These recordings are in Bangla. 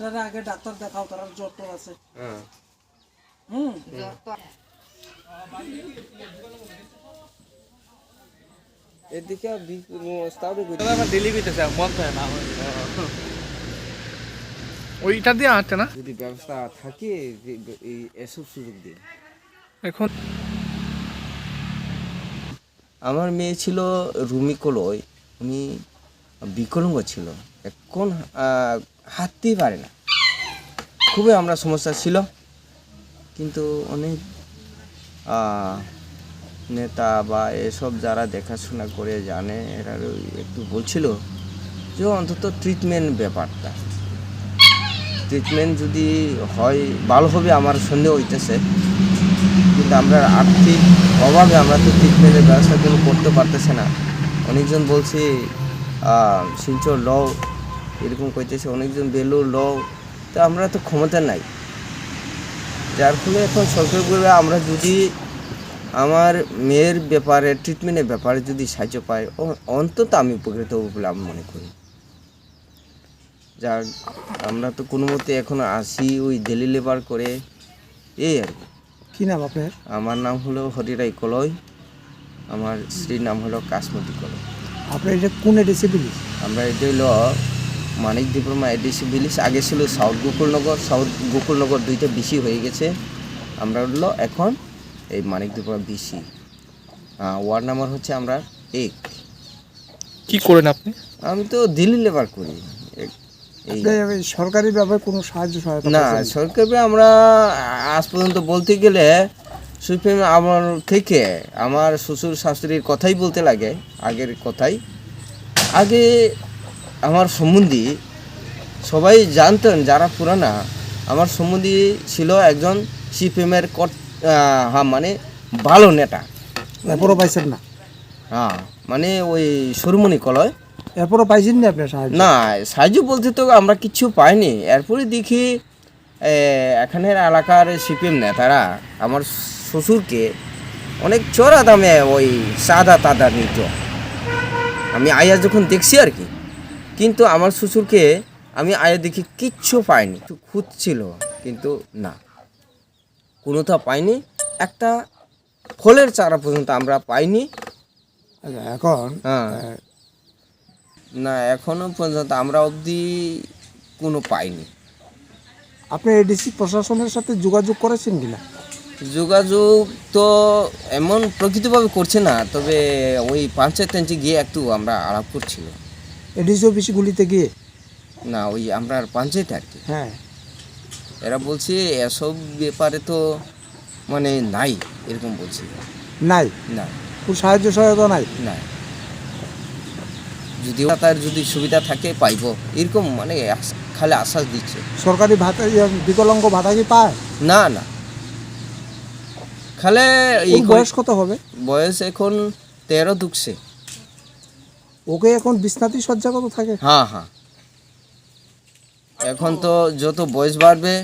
তারা আগে ডাক্তার দেখাও, তার জ্বর টর আছে। এদিকে ওইটা দিয়ে আটে না যদি ব্যবস্থা থাকে এই এসব সুযোগ দিয়ে। এখন আমার মেয়ে ছিল রুমি কলয়, উনি বিকলাঙ্গ ছিল, এখন হাঁটতেই পারে না, খুবই আমরা সমস্যা ছিল। কিন্তু অনেক নেতা বা এসব যারা দেখাশোনা করে জানে এরা একটু বলছিল যে অন্তত ট্রিটমেন্ট ব্যাপারটা, ট্রিটমেন্ট যদি হয় ভালো হবে আমার সন্দেহ হইতেছে। কিন্তু আমরা আর্থিক অভাবে আমরা তো ট্রিটমেন্টের ব্যবস্থা কোনো করতে পারতেছে না। অনেকজন বলছে শিলচর লও, এরকম কইতেছে, অনেকজন বেলুর লও, তো আমরা তো ক্ষমতা নাই। যার ফলে এখন সরকারিভাবে আমরা যদি আমার মেয়ের ব্যাপারে ট্রিটমেন্টের ব্যাপারে যদি সাহায্য পাই, অন্তত আমি উপকৃত হব বলে আমি মনে করি। যার আমরা তো কোনো মতে এখন আসি ওই ডেলি লেবার করে, এই আর কি। কি নাম আপনার? আমার নাম হলো হরিরাই কলয়, আমার স্ত্রীর নাম হলো কাসমতি কলয়। আপনার এটা কোন এডিসি ভিলেজ? আমরা এটা হলো মানিক ডিপ্লোমা এডিসি ভিলেজ, আগে ছিল সাউথ গোকুলনগর দুইটা বেশি হয়ে গেছে। আমরা হলো এখন এই মানিক ডিপ্লোমা বিসি, ওয়ার্ড নাম্বার হচ্ছে আমরা 1। কি করেন আপনি? আমি তো দিল্লি লেবার করি। সরকারি ভাবে কোনো সাহায্য সহায়তা না, সরকারি আমরা আজ পর্যন্ত বলতে গেলে সুপ্রিম আমার থেকে আমার শ্বশুর শাশুড়ির কথাই বলতে লাগে, আগের কথাই। আগে আমার সম্বন্ধী সবাই জানতেন, যারা পুরানা, আমার সম্বন্ধী ছিল একজন সিপিএমের মানে ভালো নেতা। এরপরও পাইছেন না? হ্যাঁ, মানে ওই সরুমণি কলয়। এরপরও পাইছেন না আপনার সাহায্য? না, সাহায্য বলতে তো আমরা কিচ্ছু পাইনি। এরপরে দেখি এখানের এলাকার সিপিএম নেতারা আমার শ্বশুরকে অনেক চড়া দামে ওই সাদা তাদা নিত। আমি আয়া যখন দেখছি আর কি, কিন্তু আমার শ্বশুরকে আমি আয়া দেখি কিচ্ছু পাইনি। একটু খুঁজছিল কিন্তু না, কোনোটা পাইনি, একটা ফলের চারা পর্যন্ত আমরা পাইনি। আচ্ছা, এখন হ্যাঁ, না এখনো পর্যন্ত আমরা অবধি কোনো পাইনি। আপনি এডিসি প্রশাসনের সাথে যোগাযোগ করেছেন কিনা? যোগাযোগ তো এমন প্রকৃতভাবে করছে না, তবে ওই পঞ্চায়েত গিয়ে একটু আমরা আলাপ করছিল। এডিসি অফিসগুলিতে গিয়ে? না, ওই আমরা পঞ্চায়েত আর কি। হ্যাঁ, এরা বলছে এসব ব্যাপারে তো মানে নাই, এরকম বলছে। নাই? না, কোনো সাহায্য সহায়তা নাই? না, যদি তার যদি সুবিধা থাকে পাইব, এরকম মানে খালি আশ্বাস দিচ্ছে। সরকারি ভাতা, বিকলাঙ্গ ভাতা কি পায়? না না, খালি বয়স কত হবে? বয়স এখন 13 ঢুকছে। ওকে এখন বিছনাতেই শয্যাগত থাকে? হ্যাঁ হ্যাঁ, এখন তো যত বয়স বাড়বে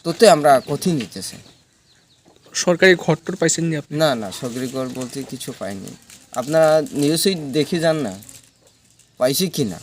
ততই আমরা কঠিন নিতেছে। সরকারি ঘরটর পাইছেন নি আপনি? না না, সরকারি ঘর বলতে কিছু পাইনি। আপনারা নিউজই দেখে যান না, পাইছি কি না।